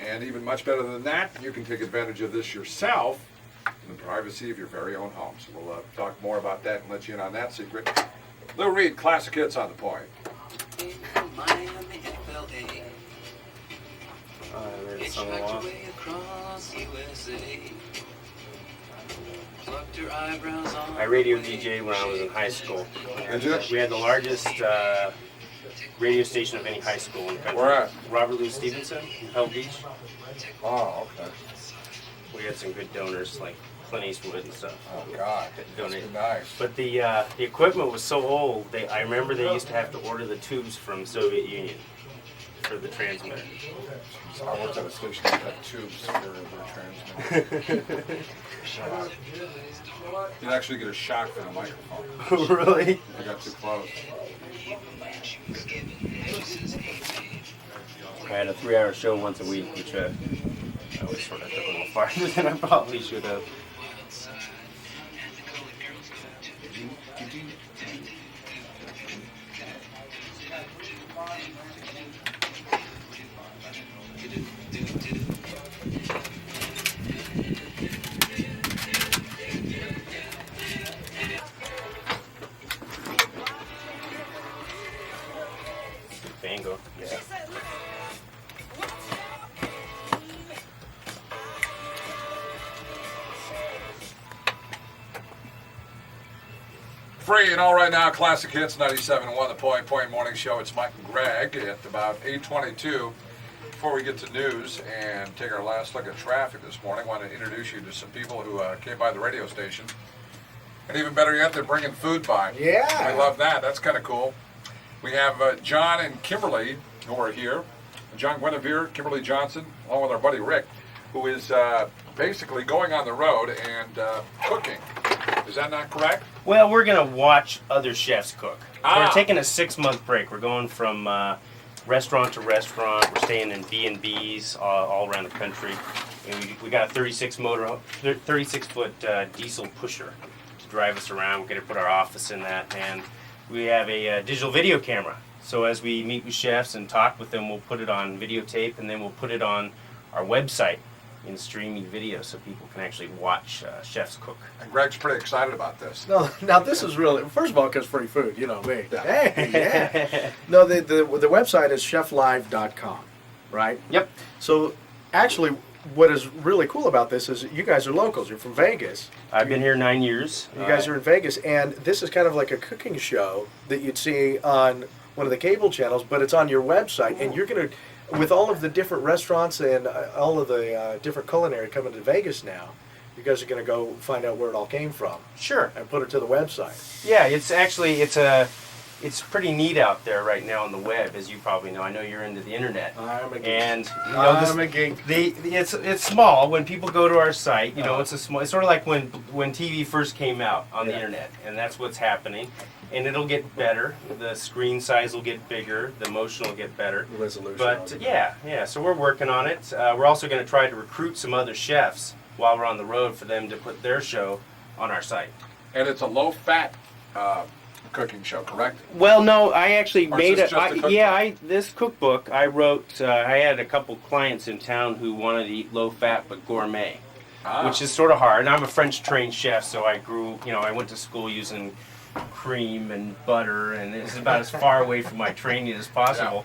And even much better than that, you can take advantage of this yourself in the privacy of your very own home. So we'll talk more about that and let you in on that secret. Lou Reed, classic hits on the point. There's a song along. I radio DJ when I was in high school. We had the largest radio station of any high school in the country. Where at? Robert Louis Stevenson in Pebble Beach. Oh, okay. We had some good donors like Clint Eastwood and stuff. Oh, God. Donate. Nice. But the equipment was so old. I remember they used to have to order the tubes from Soviet Union for the transmitter. So I worked at a station that had tubes for their transmitter. You'd actually get a shock from the microphone. Really? I got too close. I had a 3-hour show once a week, which I always sort of took a little farther than I probably should have. Bango. Yeah. Free and all right now, Classic Hits 97.1, the Point Morning Show. It's Mike and Greg at about 8:22. Before we get to news and take our last look at traffic this morning, I want to introduce you to some people who came by the radio station. And even better yet, they're bringing food by. Yeah. I love that. That's kind of cool. We have John and Kimberly who are here. John Guinivere, Kimberly Johnson, along with our buddy Rick, who is basically going on the road and cooking. Is that not correct? Well, we're going to watch other chefs cook. Ah. We're taking a 6-month break. We're going from restaurant to restaurant. We're staying in B&Bs all around the country. And we got a 36-foot diesel pusher to drive us around. We're going to put our office in that. And we have a digital video camera. So as we meet with chefs and talk with them, we'll put it on videotape, and then we'll put it on our website in streaming video so people can actually watch chefs cook. And Greg's pretty excited about this. No, now this is really, first of all, because free food, you know me. Yeah. Hey, yeah. No, the website is cheflive.com, right? Yep. So actually, what is really cool about this is you guys are locals. You're from Vegas. I've been here 9 years. You guys are in Vegas, and this is kind of like a cooking show that you'd see on one of the cable channels, but it's on your website, and you're going to, with all of the different restaurants and all of the different culinary coming to Vegas now, you guys are going to go find out where it all came from Sure. and put it to the website. Yeah, it's actually it's pretty neat out there right now on the web, as you probably know. I know you're into the internet. I'm a geek. And you know, I'm a geek. it's small. When people go to our site, you know, it's sort of like when TV first came out on the internet, and that's what's happening. And it'll get better. The screen size will get bigger. The motion will get better. Resolution. But yeah. So we're working on it. We're also going to try to recruit some other chefs while we're on the road for them to put their show on our site. And it's a low-fat cooking show, correct? Well, no, I actually Or is made this it. just a cookbook? This cookbook I wrote. I had a couple clients in town who wanted to eat low-fat but gourmet, which is sort of hard. And I'm a French-trained chef, so I went to school using cream and butter, and it's about as far away from my training as possible.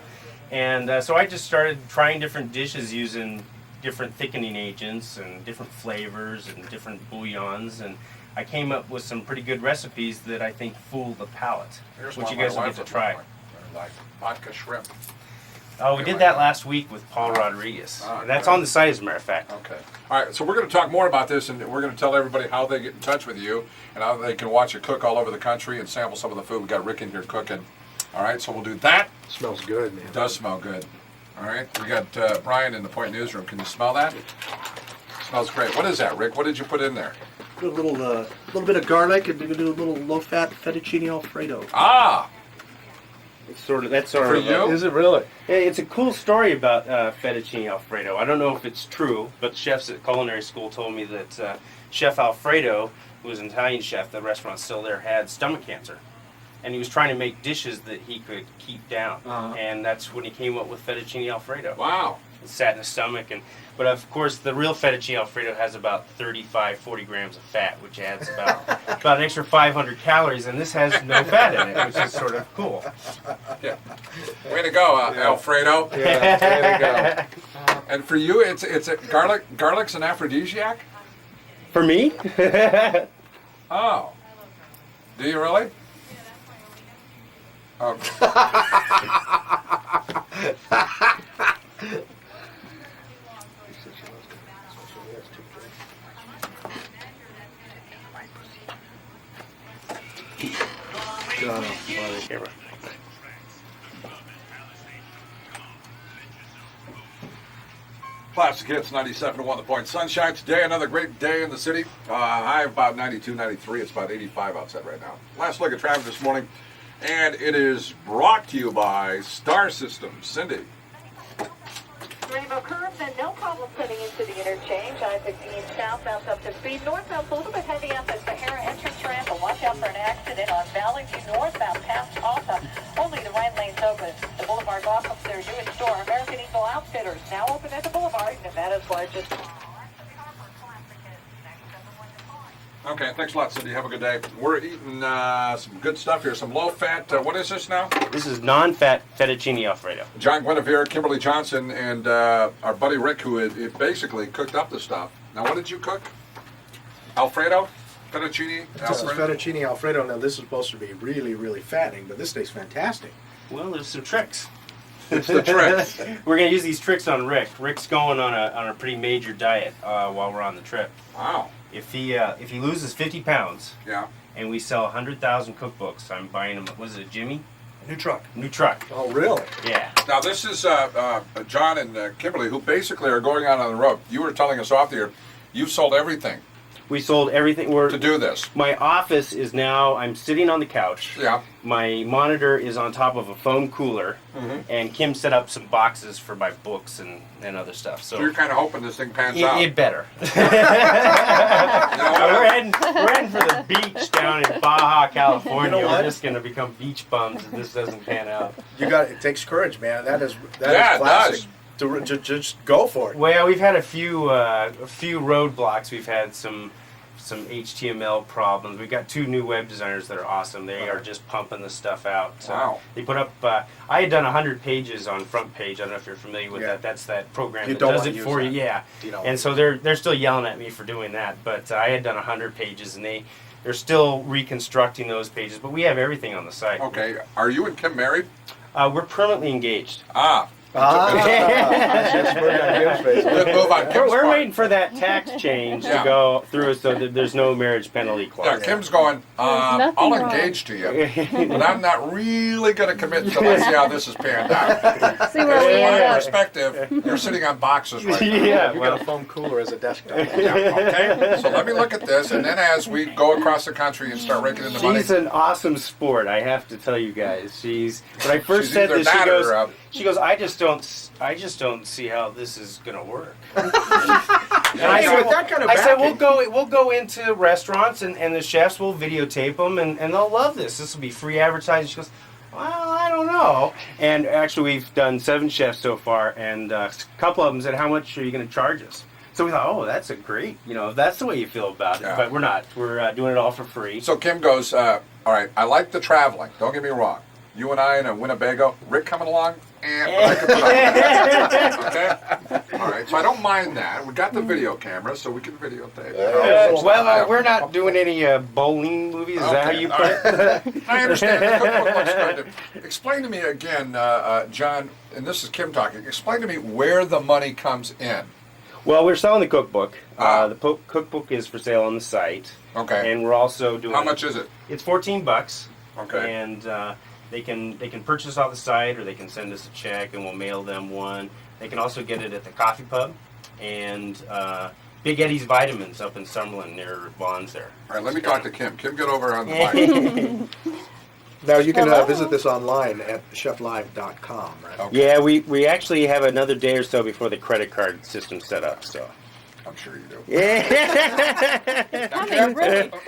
Yeah. And so I just started trying different dishes using different thickening agents and different flavors and different bouillons, and I came up with some pretty good recipes that I think fool the palate, Here's which one you guys my will wife get to would try. like vodka shrimp. Oh, we did that last week with Paul Rodriguez. And that's on the site, as a matter of fact. Okay. All right, so we're going to talk more about this, and we're going to tell everybody how they get in touch with you and how they can watch you cook all over the country and sample some of the food. We got Rick in here cooking. All right, so we'll do that. Smells good, man. It does smell good. All right, we got Brian in the Point newsroom. Can you smell that? Smells great. What is that, Rick? What did you put in there? Put a little bit of garlic, and do a little low-fat fettuccine alfredo. Ah! That's sort For of you? Is it really? It's a cool story about fettuccine alfredo. I don't know if it's true, but the chefs at culinary school told me that Chef Alfredo, who was an Italian chef, the restaurant still there, had stomach cancer. and he was trying to make dishes that he could keep down. And that's when he came up with fettuccine alfredo. Wow. It sat in his stomach, but of course the real fettuccine alfredo has about 35-40 grams of fat, which adds about an extra 500 calories, and this has no fat in it, which is sort of cool. Yeah. Way to go, Alfredo. Yeah, there you go. And for you, it's a garlic's an aphrodisiac? For me? Oh. Do you really? Okay. Classic Hits 97.1 The Point. Sunshine today, another great day in the city. High of about 92, 93. It's about 85 outside right now. Last look at traffic this morning, and it is brought to you by Star Systems. Cindy. Rainbow curves and no problem putting into the interchange. I-15 southbound up to speed. Northbound a little bit heavy at the Sahara entrance ramp, but watch out for an accident on Valley View northbound past Alta. Only the right lane's open. The boulevard's off of their newest store, American Eagle Outfitters, now open at the boulevard, Nevada's largest. Okay, thanks a lot, Cindy. Have a good day. We're eating some good stuff here. Some low-fat, what is this now? This is non-fat fettuccine alfredo. John Guinivere, Kimberly Johnson, and our buddy Rick, who had basically cooked up the stuff. Now, what did you cook? Alfredo? Fettuccine? This is fettuccine alfredo. Now, this is supposed to be really, really fattening, but this tastes fantastic. Well, there's some tricks. It's the trick. We're going to use these tricks on Rick. Rick's going on a pretty major diet while we're on the trip. Wow. If he loses 50 pounds, Yeah. and we sell 100,000 cookbooks, I'm buying him. Was it Jimmy? New truck. New truck. Oh, really? Yeah. Now, this is John and Kimberly, who basically are going out on the road. You were telling us off the air, you've sold everything We sold everything. to do this. My office is now, I'm sitting on the couch. Yeah. My monitor is on top of a foam cooler, and Kim set up some boxes for my books and other stuff. So you're kind of hoping this thing pans it, out. it better. You know what? we're heading for the beach down in Baja, California. You know what? We're just going to become beach bums if this doesn't pan out. It takes courage, man. That is Yeah, it classic. To just go for it. Well, we've had a few roadblocks. We've had some HTML problems. We've got 2 new web designers that are awesome. They are just pumping the stuff out. So Wow. They put up. I had done 100 pages on Front Page. I don't know if you're familiar with that. That's that program You that don't does wanna it use for you. that. Yeah. You don't And so they're still yelling at me for doing that. But I had done 100 pages, and they're still reconstructing those pages. But we have everything on the site. Okay. Are you and Kim married? We're permanently engaged. Ah. Good move on Kim's We're part. waiting for that tax change Yeah. to go through so that there's no marriage penalty Yeah, clause. Kim's going, nothing I'll wrong. engage to you, but I'm not really going to commit until I see how this is panned out. See where we From my end up. perspective, you're sitting on boxes right now. Yeah, You well, got a foam cooler as a desktop. Yeah, okay, so let me look at this, and then as we go across the country and start raking in the money, she's an awesome sport. I have to tell you guys. When I first She's said either this, that or, she goes, I just don't see how this is gonna work. And I Yeah, said, with that kind of I said backing. we'll go into restaurants and the chefs will videotape them and they'll love this. This will be free advertising. She goes, well, I don't know. And actually, we've done 7 chefs so far, and a couple of them said, how much are you going to charge us? So we thought, oh, that's a great, if that's the way you feel about it. Yeah. But we're not. We're doing it all for free. so Kim goes, all right, I like the traveling, don't get me wrong. You and I in a Winnebago, Rick coming along, but I could put up. Okay? All right, so I don't mind that. We got the video camera, so we can videotape. We're not doing any bowling movies. Is that how Okay, you all put it? I understand. The cookbook looks good. Explain to me again, John, and this is Kim talking, explain to me where the money comes in. Well, we're selling the cookbook. Ah. The cookbook is for sale on the site. Okay. And we're also doing. How much is it? It's $14. Okay. And they can purchase off the site, or they can send us a check, and we'll mail them one. They can also get it at the coffee pub and Big Eddie's Vitamins up in Summerlin near Vaughn's there. All right, let me talk to Kim. Kim, get over on the mic. Now, you can Hello. visit this online at cheflive.com, right? Okay. Yeah, we actually have another day or so before the credit card system's set up. So I'm sure you do. Yeah. Now, Kim,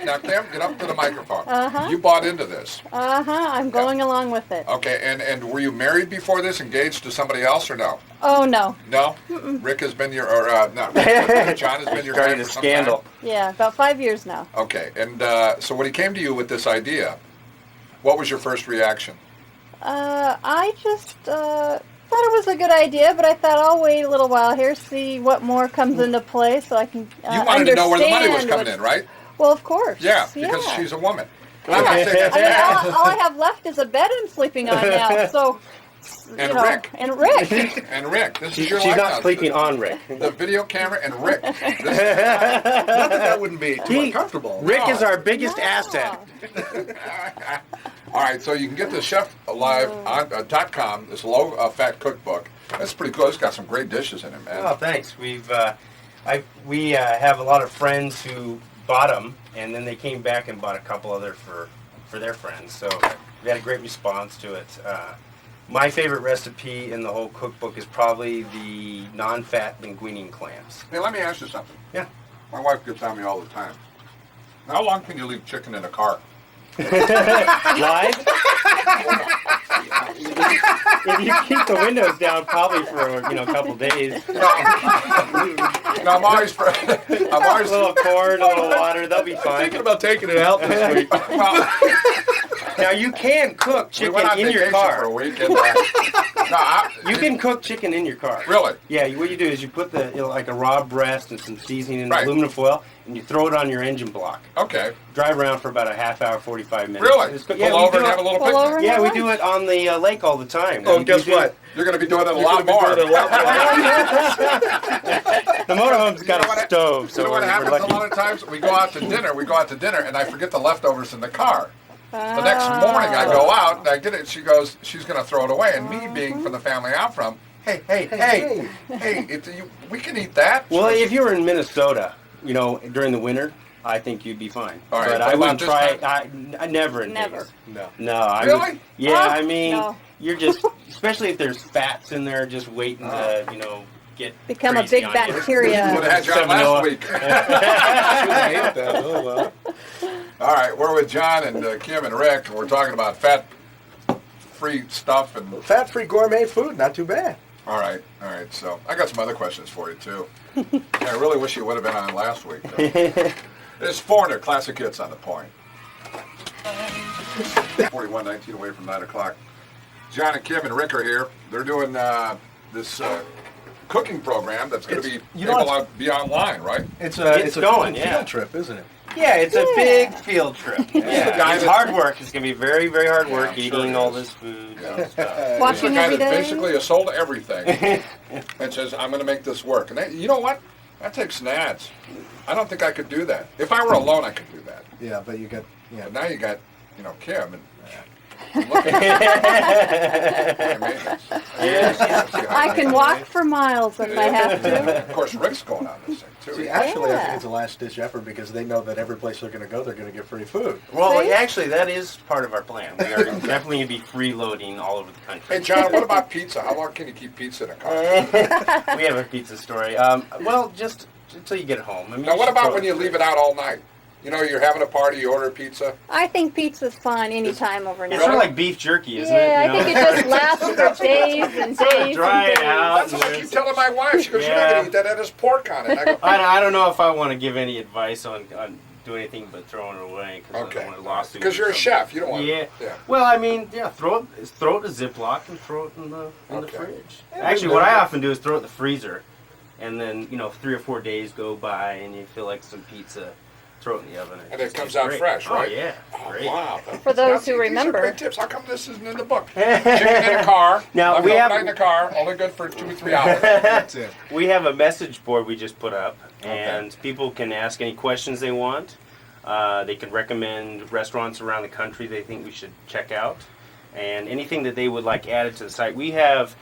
now, Kim, get up to the microphone. You bought into this. I'm going along with it. Okay, and were you married before this, engaged to somebody else, or no? Oh, no. No? Rick has been your, or not Rick, John has been your guy Starting for a some scandal. Yeah, about 5 years now. time? Okay, and so when he came to you with this idea, what was your first reaction? I just thought it was a good idea, but I thought I'll wait a little while here, see what more comes into play so I can You wanted to know where the money was understand coming what's- in, right? Well, of course. Yeah, because she's a woman. I'm not saying that's I mean, bad. all I have left is a bed I'm sleeping on now, so... And you know, Rick. And Rick. And Rick, this is your She's life not now. sleeping on Rick. The video camera and Rick. Not that that wouldn't be too uncomfortable. Rick is our biggest asset. All right, so you can get the chefalive.com, this low-fat cookbook. That's pretty cool. It's got some great dishes in it, man. Oh, thanks. We have a lot of friends who bought them, and then they came back and bought a couple other for their friends. So we had a great response to it. My favorite recipe in the whole cookbook is probably the non-fat linguine clams. Hey, let me ask you something. Yeah. My wife gets on me all the time. How long can you leave chicken in a car? Live? If you keep the windows down, probably for a couple days. I'm always, A little corn, a little water, they'll be fine. Thinking about taking it out this week. well, Now you can cook we chicken went on in your vacation for a car. week. And, You can cook chicken in your car. Really? Yeah. What you do is you put like a raw breast and some seasoning in Right. aluminum foil, and you throw it on your engine block. Okay. Drive around for about a half hour, 45 minutes. Really? It's Pull yeah, we over do and it- have a little Pull over picnic. and- Yeah, we do it on the lake all the time. Oh, We guess do- what? You're going to be doing it a You're lot gonna be more. doing it a lot more. The motorhome's got You know what a stove, You so know what we're happens a lucky. lot of times? We go out to dinner, and I forget the leftovers in the car. The next morning I go out and I get it. She goes, she's going to throw it away. And me being from the family I'm from, hey, we can eat that. Well, if you were in Minnesota, during the winter, I think you'd be fine. All right, But what I wouldn't about try this it. I never in Never. Vegas. No. No. I Really? would- yeah, I mean, No. you're just, especially if there's fats in there, just waiting to, get Become a crazy big on you. Would bacteria. have had John Seven last Noah. week. I hate that. Oh, well. All right, we're with John and Kim and Rick, and we're talking about fat-free stuff. And Fat-free gourmet food, not too bad. all right. So I got some other questions for you too. I really wish you would have been on last week. There's 400 classic hits on the point. 41:19 away from 9 o'clock. John and Kim and Rick are here. They're doing this cooking program that's going to be you know able to be online, right? It's It's a going, field yeah. trip, isn't it? Yeah, it's a big field trip. Yeah, guy it's that- hard work. It's going to be very, very hard work I'm sure eating it all is. this food Yeah. and stuff. There's a Watching guy every that day. basically has sold everything and says, I'm going to make this work. And you know what? That takes nads. I don't think I could do that. If I were alone, I could do that. Yeah, but you got But now you got, Kim. And look at I can walk for miles if I have to. Of course, Rick's going on this thing, too. See, actually, I Yeah. think it's a last-ditch effort because they know that every place they're going to go, they're going to get free food. Well, See? actually, that is part of our plan. We are definitely going to be freeloading all over the country. Hey, John, what about pizza? How long can you keep pizza in a car? We have a pizza story. Well, just until you get home. I mean, Now, what should about throw when it you in leave the it out all night? You're having a party, you order pizza. I think pizza's fine anytime overnight. It's sort of like beef jerky, isn't Yeah, it? I think it just lasts for days and days Dry and it days. out. That's what I keep telling my wife. She goes, you're not Yeah. going to eat that. That has pork on it. I go, I don't know if I want to give any advice on doing anything but throwing it away because I okay. don't want to lawsuit. Because you're a chef. You don't want Yeah. Yeah. Well, I mean, yeah, throw it in a Ziploc and throw it in the Okay. fridge. Actually, what I often do is throw it in the freezer, and then 3 or 4 days go by and you feel like some pizza. Throw it in the oven. And it just comes tastes out great. fresh, right? Oh yeah, Oh, great. wow. For those Now, who see, remember. These are great tips. How come this isn't in the book? Chicken in a car. Now, Left we have- overnight in the car. Only good for 2 or 3 hours. That's it. We have a message board we just put up, and people can ask any questions they want. They can recommend restaurants around the country they think we should check out, and anything that they would like added to the site. We have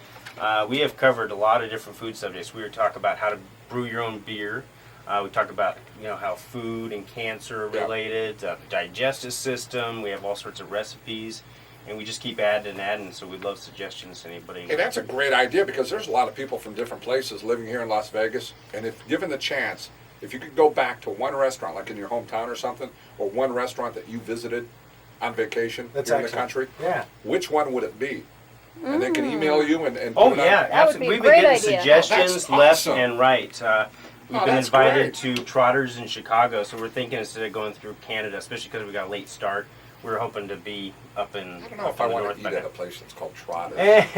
covered a lot of different food subjects. We were talking about how to brew your own beer. We talk about how food and cancer are Yeah. related, digestive system. We have all sorts of recipes, and we just keep adding and adding. So we'd love suggestions. Anybody? Hey, that's a great idea because there's a lot of people from different places living here in Las Vegas, and if given the chance, if you could go back to one restaurant, like in your hometown or something, or one restaurant that you visited on vacation That's here in the excellent. country, Yeah. which one would it be? And they can email you and Oh put it on- yeah, That would be absolutely. a We've been great getting idea. suggestions That's left awesome. and right. We've Oh, been that's invited great. to Trotters in Chicago, so we're thinking instead of going through Canada, especially because we got a late start, we're hoping to be up in. I don't know if I want to eat at a place that's called Trotter. It's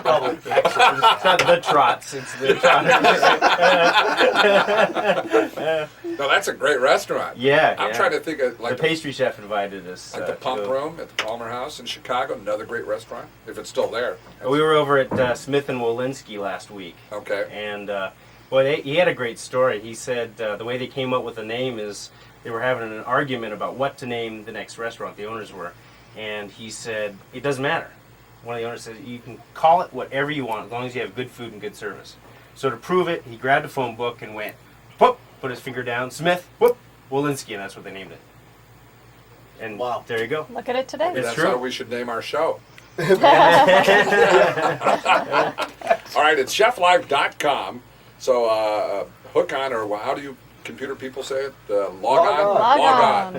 probably It's not the Trots, it's the Trotters. No, that's a great restaurant. Yeah, I'm yeah. trying to think of like The pastry chef invited us. like the to Pump go. Room at the Palmer House in Chicago, another great restaurant, if it's still there. We were over at Smith and Wolinski last week. Okay. And he had a great story. He said the way they came up with the name is they were having an argument about what to name the next restaurant. The owners were, and he said it doesn't matter. One of the owners said you can call it whatever you want as long as you have good food and good service. So to prove it, he grabbed a phone book and went, whoop, put his finger down, Smith, whoop, Wolinski, and that's what they named it. And Wow. there you go. Look at it today. It's That's true. how we should name our show. All right, it's cheflife.com. So hook on, or how do you computer people say it? Log on. Log on.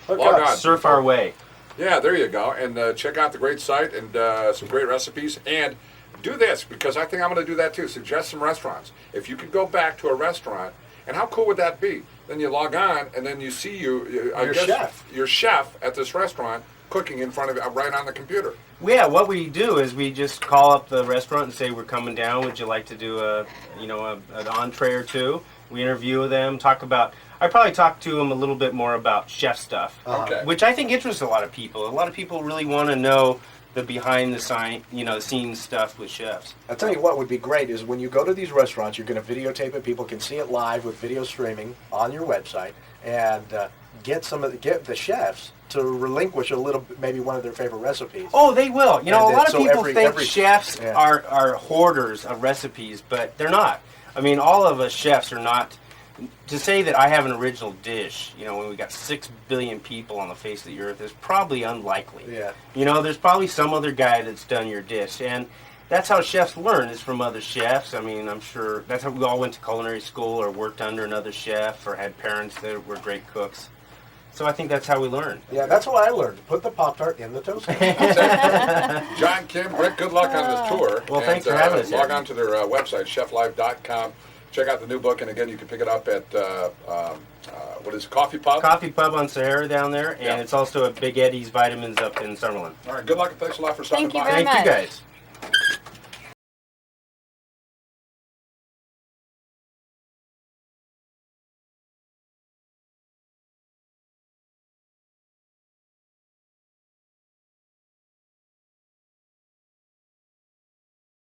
Hook Log up. on. Surf our way. Yeah, there you go. And check out the great site and some great recipes. And do this, because I think I'm going to do that too. Suggest some restaurants. If you could go back to a restaurant, and how cool would that be? Then you log on, and then you see Your chef. your chef at this restaurant cooking in front of you, right on the computer. Yeah, what we do is we just call up the restaurant and say we're coming down. Would you like to do an entree or two? We interview them, I probably talk to them a little bit more about chef stuff, Okay. which I think interests a lot of people. A lot of people really want to know the behind the scenes stuff with chefs. I'll tell you what would be great is when you go to these restaurants, you're going to videotape it. People can see it live with video streaming on your website, and get the chefs to relinquish a little, maybe one of their favorite recipes. Oh, they will. And A lot so of people every- think every- chefs yeah. are hoarders of recipes, but they're not. I mean, all of us chefs are not. To say that I have an original dish, when we got 6 billion people on the face of the earth, is probably unlikely. Yeah. There's probably some other guy that's done your dish, and that's how chefs learn, is from other chefs. I mean, I'm sure that's how we all went to culinary school or worked under another chef or had parents that were great cooks. So I think that's how we learn. Yeah, that's what I learned. Put the Pop-Tart in the toaster. John, Kim, Rick, good luck on this tour. Well, thanks for having us Log here. on to their website, cheflife.com. Check out the new book, and again, you can pick it up at, what is it, Coffee Pub? Coffee Pub on Sahara down there, and Yeah. it's also at Big Eddie's Vitamins up in Summerlin. All right, good luck, and thanks a lot for stopping Thank you by. very Thank you much. guys.